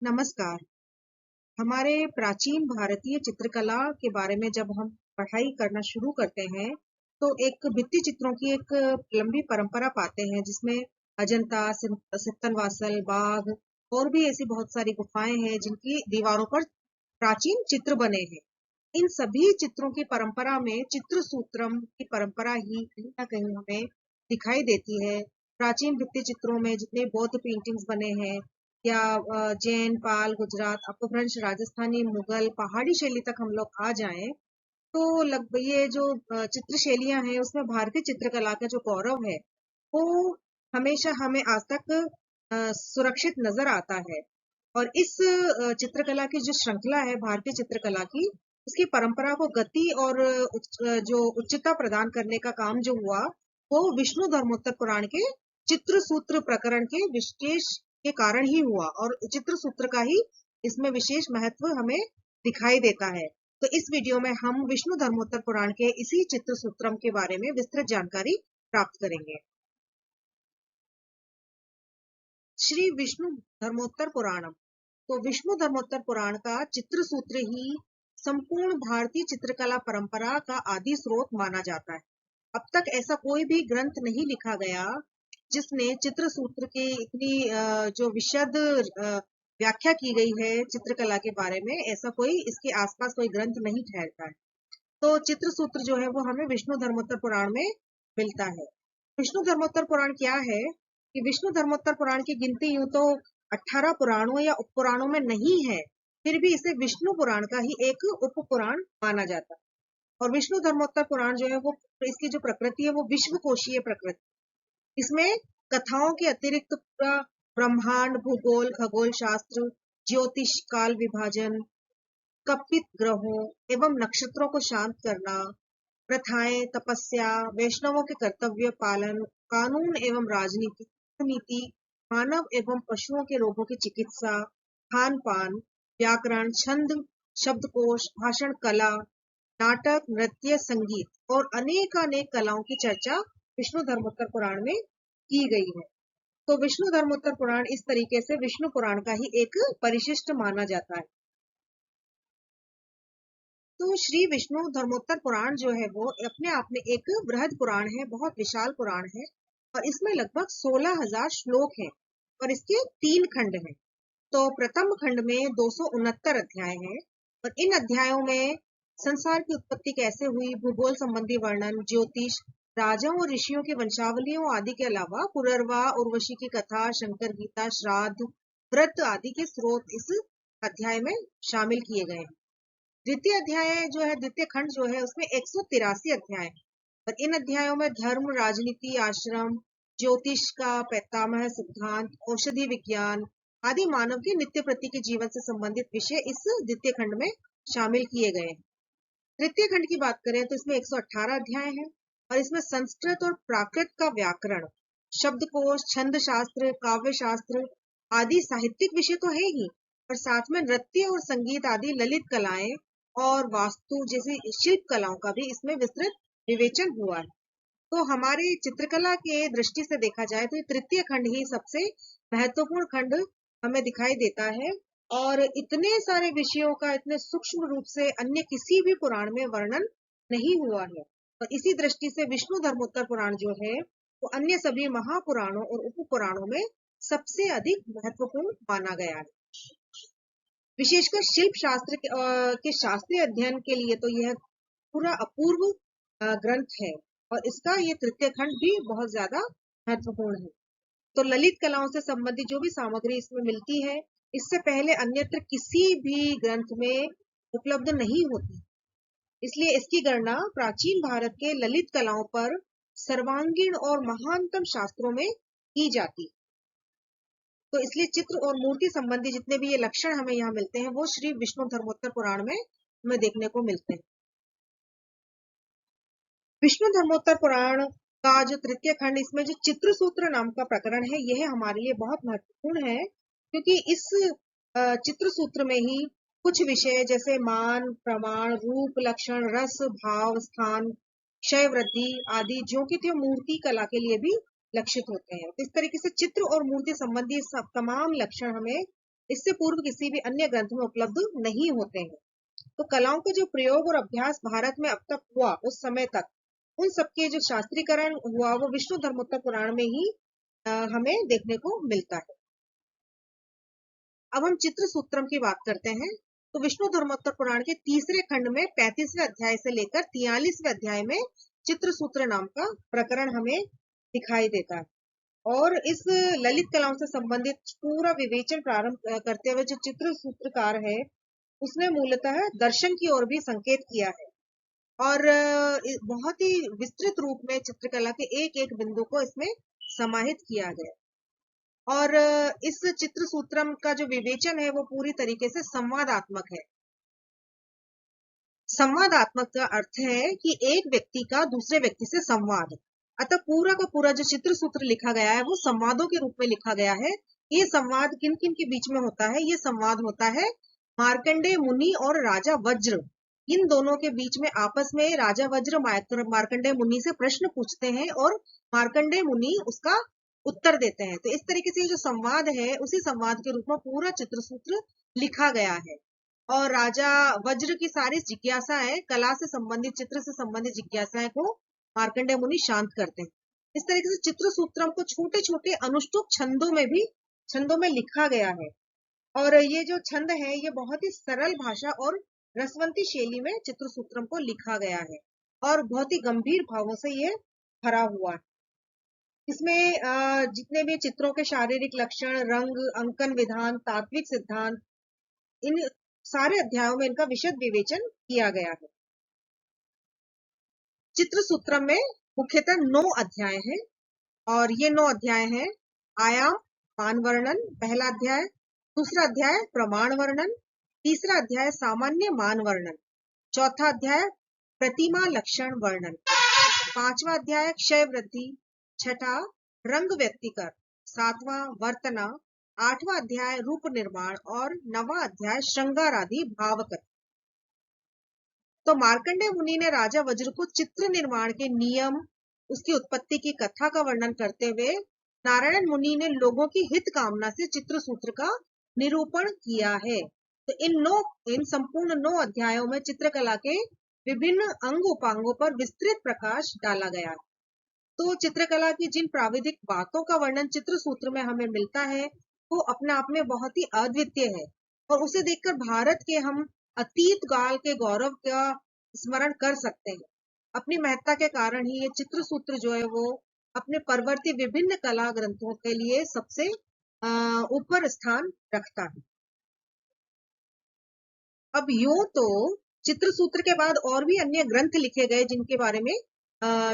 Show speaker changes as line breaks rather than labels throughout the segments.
नमस्कार। हमारे प्राचीन भारतीय चित्रकला के बारे में जब हम पढ़ाई करना शुरू करते हैं, तो एक भित्ति चित्रों की एक लंबी परंपरा पाते हैं, जिसमें अजंता, सित्तनवासल, बाघ और भी ऐसी बहुत सारी गुफाएं हैं, जिनकी दीवारों पर प्राचीन चित्र बने हैं। इन सभी चित्रों की परंपरा में चित्र सूत्रम की परंपरा ही कहीं ना कहीं हमें दिखाई देती है। प्राचीन भित्ति चित्रों में जितने बौद्ध पेंटिंग्स बने हैं, या जैन, पाल, गुजरात, अपभ्रंश, राजस्थानी, मुगल, पहाड़ी शैली तक हम लोग आ जाएं, तो लगभग ये जो चित्र शैलियां हैं, उसमें भारतीय चित्रकला का जो गौरव है, वो हमेशा हमें आज तक सुरक्षित नजर आता है। और इस चित्रकला की जो श्रृंखला है भारतीय चित्रकला की, उसकी परंपरा को गति और जो उच्चता प्रदान करने का काम जो हुआ, वो विष्णु धर्मोत्तर पुराण के चित्र सूत्र प्रकरण के विशेष के कारण ही हुआ, और चित्र सूत्र का ही इसमें विशेष महत्व हमें दिखाई देता है। तो इस वीडियो में हम विष्णु धर्मोत्तर पुराण के इसी चित्र सूत्रम के बारे में विस्तृत जानकारी प्राप्त करेंगे। श्री विष्णु धर्मोत्तर पुराणम, तो विष्णु धर्मोत्तर पुराण का चित्र सूत्र ही संपूर्ण भारतीय चित्रकला परंपरा का आदि स्रोत माना जाता है। अब तक ऐसा कोई भी ग्रंथ नहीं लिखा गया जिसने चित्र सूत्र की इतनी जो विशद व्याख्या की गई है चित्रकला के बारे में, ऐसा कोई इसके आसपास कोई ग्रंथ नहीं ठहरता है। तो चित्र सूत्र जो है वो हमें विष्णु धर्मोत्तर पुराण में मिलता है। विष्णु धर्मोत्तर पुराण क्या है कि विष्णु धर्मोत्तर पुराण की गिनती यूं तो 18 पुराणों या उप पुराणों में नहीं है, फिर भी इसे विष्णु पुराण का ही एक उप पुराण माना जाता है। और विष्णु धर्मोत्तर पुराण जो है वो, इसकी जो प्रकृति है वो विश्वकोशीय प्रकृति। इसमें कथाओं के अतिरिक्त पूरा ब्रह्मांड, भूगोल, खगोल शास्त्र, ज्योतिष, काल विभाजन, कल्पित ग्रहों एवं नक्षत्रों को शांत करना, प्रथाएं, तपस्या, वैष्णवों के कर्तव्य पालन, कानून एवं राजनीति, नीति, मानव एवं पशुओं के रोगों की चिकित्सा, खान पान, व्याकरण, छंद, शब्दकोश, भाषण कला, नाटक, नृत्य, संगीत और अनेक कलाओं की चर्चा विष्णु धर्मोत्तर पुराण में की गई है। तो विष्णु धर्मोत्तर पुराण इस तरीके से विष्णु पुराण का ही एक परिशिष्ट माना जाता है। तो श्री विष्णु धर्मोत्तर पुराण जो है वो अपने आप में एक बृहद पुराण है, बहुत विशाल पुराण है, और इसमें लगभग 16,000 श्लोक हैं और इसके 3 खंड हैं। तो प्रथम खंड में 269 अध्याय हैं, और इन अध्यायों में संसार की उत्पत्ति कैसे हुई, भूगोल संबंधी वर्णन, ज्योतिष, राजाओं और ऋषियों की वंशावलियों आदि के अलावा पुनर्वा, उर्वशी की कथा, शंकर गीता, श्राद्ध, व्रत आदि के स्रोत इस अध्याय में शामिल किए गए हैं। द्वितीय अध्याय जो है, द्वितीय खंड जो है, उसमें 183 अध्याय हैं, और इन अध्यायों में धर्म, राजनीति, आश्रम, ज्योतिष का पैतामह सिद्धांत, औषधि विज्ञान आदि मानव के नित्य प्रति के जीवन से संबंधित विषय इस द्वितीय खंड में शामिल किए गए हैं। तृतीय खंड की बात करें तो इसमें 118 अध्याय हैं, और इसमें संस्कृत और प्राकृत का व्याकरण, शब्दकोश, छंद शास्त्र, काव्य शास्त्र आदि साहित्यिक विषय तो है ही, और साथ में नृत्य और संगीत आदि ललित कलाएं और वास्तु जैसी शिल्प कलाओं का भी इसमें विस्तृत विवेचन हुआ है। तो हमारे चित्रकला के दृष्टि से देखा जाए तो ये तृतीय खंड ही सबसे महत्वपूर्ण खंड हमें दिखाई देता है, और इतने सारे विषयों का इतने सूक्ष्म रूप से अन्य किसी भी पुराण में वर्णन नहीं हुआ है। और इसी दृष्टि से विष्णु धर्मोत्तर पुराण जो है वो अन्य सभी महापुराणों और उप पुराणों में सबसे अधिक महत्वपूर्ण माना गया है। विशेषकर शिल्प शास्त्र के शास्त्रीय अध्ययन के लिए तो यह पूरा अपूर्व ग्रंथ है, और इसका ये तृतीय खंड भी बहुत ज्यादा महत्वपूर्ण है। तो ललित कलाओं से संबंधित जो भी सामग्री इसमें मिलती है, इससे पहले अन्यत्र किसी भी ग्रंथ में उपलब्ध नहीं होती, इसलिए इसकी गणना प्राचीन भारत के ललित कलाओं पर सर्वांगीण और महानतम शास्त्रों में की जाती। तो इसलिए चित्र और मूर्ति संबंधी जितने भी ये लक्षण हमें यहाँ मिलते हैं, वो श्री विष्णु धर्मोत्तर पुराण में हमें देखने को मिलते हैं। विष्णु धर्मोत्तर पुराण का जो तृतीय खंड, इसमें जो चित्र सूत्र नाम का प्रकरण है, यह हमारे लिए बहुत महत्वपूर्ण है, क्योंकि इस चित्र सूत्र में ही कुछ विषय जैसे मान, प्रमाण, रूप, लक्षण, रस, भाव, स्थान, क्षय, वृद्धि आदि जो कि थे मूर्ति कला के लिए भी लक्षित होते हैं। तो इस तरीके से चित्र और मूर्ति संबंधी सब तमाम लक्षण हमें इससे पूर्व किसी भी अन्य ग्रंथ में उपलब्ध नहीं होते हैं। तो कलाओं का जो प्रयोग और अभ्यास भारत में अब तक हुआ उस समय तक, उन सबके जो शास्त्रीकरण हुआ वो विष्णु धर्मोत्तर पुराण में ही हमें देखने को मिलता है। अब हम चित्र सूत्रम की बात करते हैं। तो विष्णु धर्मोत्तर पुराण के तीसरे खंड में 35वें अध्याय से लेकर 43वें अध्याय में चित्र सूत्र नाम का प्रकरण हमें दिखाई देता है। और इस ललित कलाओं से संबंधित पूरा विवेचन प्रारंभ करते हुए जो चित्र सूत्रकार है उसने मूलतः दर्शन की ओर भी संकेत किया है और बहुत ही विस्तृत रूप में चित्रकला के एक एक बिंदु को इसमें समाहित किया गया। और इस चित्र सूत्रम का जो विवेचन है वो पूरी तरीके से संवादात्मक है। संवादात्मक का अर्थ है कि एक व्यक्ति का दूसरे व्यक्ति से संवाद। अतः पूरा का पूरा जो चित्र सूत्र लिखा गया है वो संवादों के रूप में लिखा गया है। ये संवाद किन किन के बीच में होता है? ये संवाद होता है मार्कंडेय मुनि और राजा वज्र। इन दोनों के बीच में आपस में राजा वज्र मार्कंडेय मुनि से प्रश्न पूछते हैं और मार्कंडेय मुनि उसका उत्तर देते हैं। तो इस तरीके से जो संवाद है उसी संवाद के रूप में पूरा चित्रसूत्र लिखा गया है। और राजा वज्र की सारी जिज्ञासाएं, कला से संबंधित, चित्र से संबंधित जिज्ञासाएं को मार्कंडेय मुनि शांत करते हैं। इस तरीके से चित्र सूत्रम को छोटे छोटे अनुष्टुप छंदों में लिखा गया है। और ये जो छंद है ये बहुत ही सरल भाषा और रसवंती शैली में चित्र सूत्रम को लिखा गया है और बहुत ही गंभीर भावों से ये भरा हुआ है। इसमें जितने भी चित्रों के शारीरिक लक्षण, रंग, अंकन विधान, तात्विक सिद्धांत, इन सारे अध्यायों में इनका विशद विवेचन किया गया है। चित्र सूत्रम में मुख्यतः 9 अध्याय हैं और ये 9 अध्याय हैं आयाम मान वर्णन पहला अध्याय, दूसरा अध्याय प्रमाण वर्णन, तीसरा अध्याय सामान्य मान वर्णन, चौथा अध्याय प्रतिमा लक्षण वर्णन, पांचवा अध्याय क्षय वृद्धि, छठा रंग व्यक्तिकर, सातवां वर्तना, आठवां अध्याय रूप निर्माण और नवा अध्याय श्रृंगार आदि भावकथा। तो मार्कंडेय मुनि ने राजा वज्र को चित्र निर्माण के नियम, उसकी उत्पत्ति की कथा का वर्णन करते हुए नारायण मुनि ने लोगों की हित कामना से चित्र सूत्र का निरूपण किया है। तो इन संपूर्ण 9 अध्यायों में चित्रकला के विभिन्न अंग उपांगों पर विस्तृत प्रकाश डाला गया। तो चित्रकला की जिन प्राविधिक बातों का वर्णन चित्र सूत्र में हमें मिलता है वो अपने आप में बहुत ही अद्वितीय है और उसे देखकर भारत के हम अतीत काल के गौरव का स्मरण कर सकते हैं। अपनी महत्ता के कारण ही ये चित्र सूत्र जो है वो अपने परवर्ती विभिन्न कला ग्रंथों के लिए सबसे ऊपर स्थान रखता है। अब यूं तो चित्र सूत्र के बाद और भी अन्य ग्रंथ लिखे गए जिनके बारे में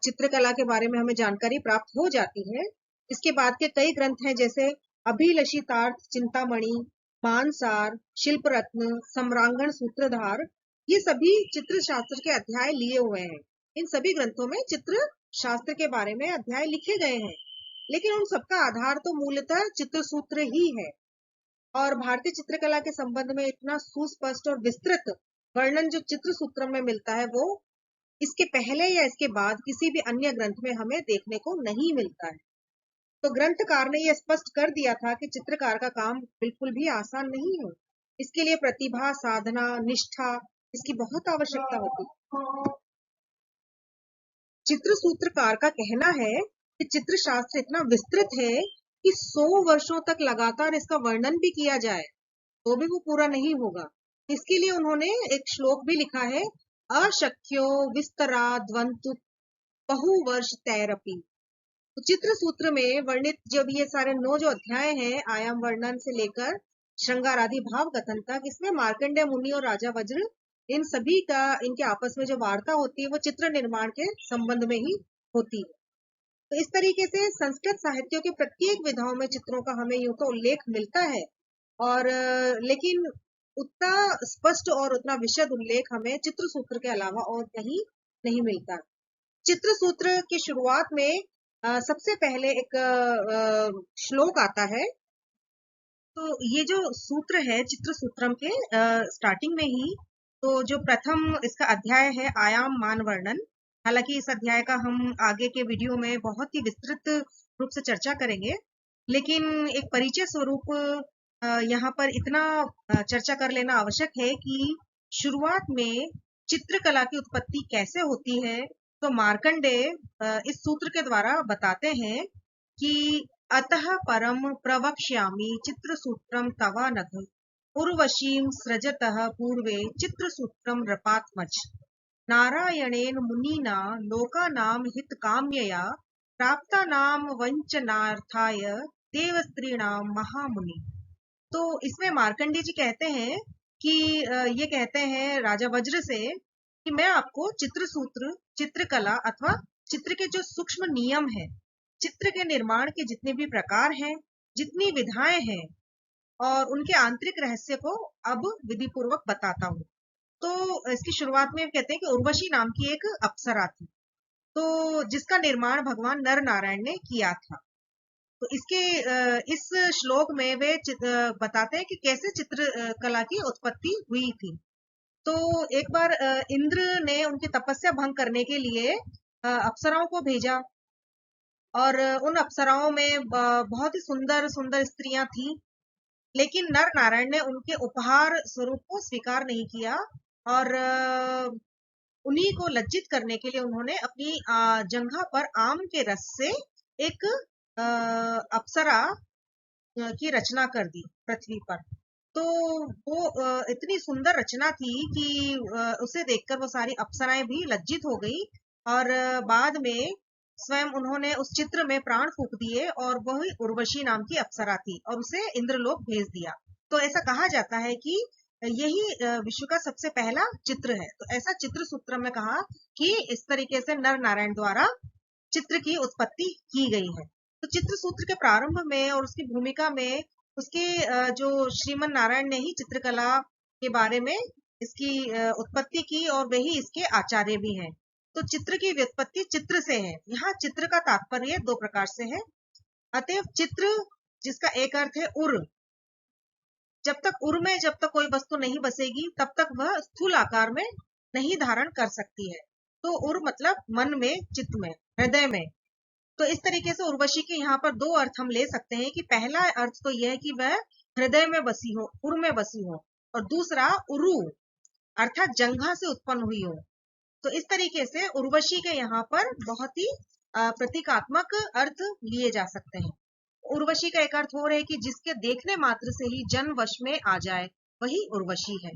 चित्रकला के बारे में हमें जानकारी प्राप्त हो जाती है। इसके बाद के कई ग्रंथ हैं जैसे अभिलषितार्थ चिंतामणि, मानसार, शिल्प रत्न, सम्रांगण सूत्रधार, ये सभी चित्र शास्त्र के अध्याय लिए हुए हैं। इन सभी ग्रंथों में चित्र शास्त्र के बारे में अध्याय लिखे गए हैं, लेकिन उन सबका आधार तो मूलतः चित्र सूत्र ही है। और भारतीय चित्रकला के संबंध में इतना सुस्पष्ट और विस्तृत वर्णन जो चित्र सूत्र में मिलता है वो इसके पहले या इसके बाद किसी भी अन्य ग्रंथ में हमें देखने को नहीं मिलता है। तो ग्रंथकार ने यह स्पष्ट कर दिया था कि चित्रकार का काम बिल्कुल भी आसान नहीं है। इसके लिए प्रतिभा, साधना, निष्ठा, इसकी बहुत आवश्यकता होती है। चित्र सूत्रकार का कहना है कि चित्र शास्त्र इतना विस्तृत है कि 100 वर्षों तक लगातार इसका वर्णन भी किया जाए तो भी वो पूरा नहीं होगा। इसके लिए उन्होंने एक श्लोक भी लिखा है, अशक्यो विस्तरा द्वंतु बहुवर्ष तैरपी। तो चित्र सूत्र में वर्णित जब ये सारे 9 जो अध्याय हैं आयाम वर्णन से लेकर श्रृंगार आदि भाव कथन तक, इसमें मार्कंडेय मुनि और राजा वज्र इन सभी का इनके आपस में जो वार्ता होती है वो चित्र निर्माण के संबंध में ही होती है। तो इस तरीके से संस्कृत साहित्यों के प्रत्येक विधाओं में चित्रों का हमें यूं तो उल्लेख मिलता है और लेकिन उतना स्पष्ट और उतना विशद उल्लेख हमें चित्र सूत्र के अलावा और कहीं नहीं मिलता। चित्र सूत्र की शुरुआत में सबसे पहले एक श्लोक आता है। तो ये जो सूत्र है चित्र सूत्रम के स्टार्टिंग में ही तो जो प्रथम इसका अध्याय है आयाम मान वर्णन, हालांकि इस अध्याय का हम आगे के वीडियो में बहुत ही विस्तृत रूप से चर्चा करेंगे, लेकिन एक परिचय स्वरूप यहाँ पर इतना चर्चा कर लेना आवश्यक है कि शुरुआत में चित्रकला की उत्पत्ति कैसे होती है। तो मार्कंडेय इस सूत्र के द्वारा बताते हैं कि अतः परम प्रवक्ष्यामि चित्रसूत्रम तवा नघ उर्वशीं सृजतः पूर्वे चित्रसूत्रम रपात्मज नारायणेन मुनिना लोकानां हितकाम्यया प्राप्तानां वंचनार्थाय देवस्त्रीणां महामुनि। तो इसमें मार्कंडेय जी कहते हैं कि ये कहते हैं राजा वज्र से कि मैं आपको चित्रसूत्र, चित्रकला अथवा चित्र के जो सूक्ष्म नियम है, चित्र के निर्माण के जितने भी प्रकार हैं, जितनी विधाएं हैं और उनके आंतरिक रहस्य को अब विधि पूर्वक बताता हूँ। तो इसकी शुरुआत में कहते हैं कि उर्वशी नाम की एक अप्सरा थी, तो जिसका निर्माण भगवान नर नारायण ने किया था। तो इसके इस श्लोक में वे बताते हैं कि कैसे चित्रकला की उत्पत्ति हुई थी। तो एक बार इंद्र ने उनकी तपस्या भंग करने के लिए अप्सराओं को भेजा और उन अप्सराओं में बहुत ही सुंदर सुंदर स्त्रियां थी, लेकिन नर नारायण ने उनके उपहार स्वरूप को स्वीकार नहीं किया और उन्हीं को लज्जित करने के लिए उन्होंने अपनी जंघा पर आम के रस से एक अप्सरा की रचना कर दी पृथ्वी पर। तो वो इतनी सुंदर रचना थी कि उसे देखकर वो सारी अप्सराएं भी लज्जित हो गई और बाद में स्वयं उन्होंने उस चित्र में प्राण फूंक दिए और वही उर्वशी नाम की अप्सरा थी और उसे इंद्रलोक भेज दिया। तो ऐसा कहा जाता है कि यही विश्व का सबसे पहला चित्र है। तो ऐसा चित्र सूत्र में कहा कि इस तरीके से नर नारायण द्वारा चित्र की उत्पत्ति की गई है। तो चित्र सूत्र के प्रारंभ में और उसकी भूमिका में उसके जो श्रीमन नारायण ने ही चित्रकला के बारे में इसकी उत्पत्ति की और वही इसके आचार्य भी हैं। तो चित्र की व्युत्पत्ति चित्र से है। यहाँ चित्र का तात्पर्य दो प्रकार से है। अतएव चित्र जिसका एक अर्थ है उर, जब तक कोई वस्तु नहीं बसेगी तब तक वह स्थूल आकार में नहीं धारण कर सकती है। तो उर मतलब मन में, चित्त में, हृदय में। तो इस तरीके से उर्वशी के यहाँ पर दो अर्थ हम ले सकते हैं कि पहला अर्थ तो यह है कि वह हृदय में बसी हो, उर में बसी हो, और दूसरा उरु अर्थात जंघा से उत्पन्न हुई हो। तो इस तरीके से उर्वशी के यहाँ पर बहुत ही प्रतीकात्मक अर्थ लिए जा सकते हैं। उर्वशी का एक अर्थ हो रहा है कि जिसके देखने मात्र से ही जन वश में आ जाए, वही उर्वशी है।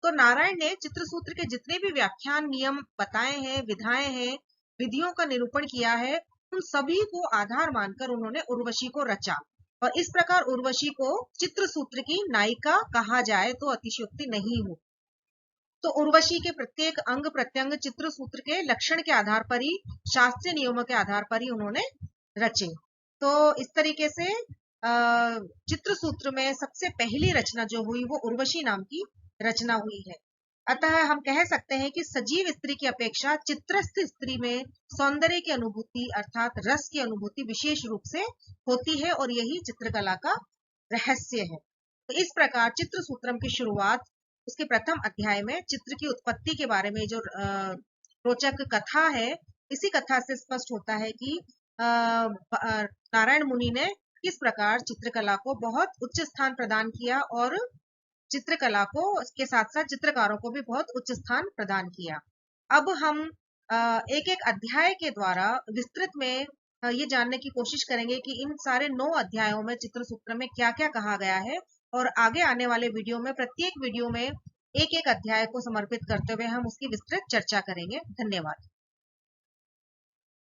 तो नारायण ने चित्रसूत्र के जितने भी व्याख्यान नियम बताए हैं, विधाएं हैं, विधियों का निरूपण किया है, उन सभी को आधार मानकर उन्होंने उर्वशी को रचा और इस प्रकार उर्वशी को चित्रसूत्र की नायिका कहा जाए तो अतिशयोक्ति नहीं हो। तो उर्वशी के प्रत्येक अंग प्रत्यंग चित्रसूत्र के लक्षण के आधार पर ही, शास्त्रीय नियमों के आधार पर ही उन्होंने रचे। तो इस तरीके से चित्रसूत्र में सबसे पहली रचना जो हुई वो उर्वशी नाम की रचना हुई है। अतः हम कह सकते हैं कि सजीव स्त्री की अपेक्षा चित्रस्थ स्त्री में सौंदर्य की अनुभूति अर्थात रस की अनुभूति विशेष रूप से होती है और यही चित्रकला का रहस्य है। तो इस प्रकार चित्रसूत्रम की शुरुआत, उसके प्रथम अध्याय में चित्र की उत्पत्ति के बारे में जो रोचक कथा है, इसी कथा से स्पष्ट होता है कि नारायण मुनि ने किस प्रकार चित्रकला को बहुत उच्च स्थान प्रदान किया और चित्रकला को के साथ साथ चित्रकारों को भी बहुत उच्च स्थान प्रदान किया। अब हम एक एक अध्याय के द्वारा विस्तृत में ये जानने की कोशिश करेंगे कि इन सारे 9 अध्यायों में चित्रसूत्र में क्या क्या कहा गया है और आगे आने वाले वीडियो में प्रत्येक वीडियो में एक एक अध्याय को समर्पित करते हुए हम उसकी विस्तृत चर्चा करेंगे। धन्यवाद।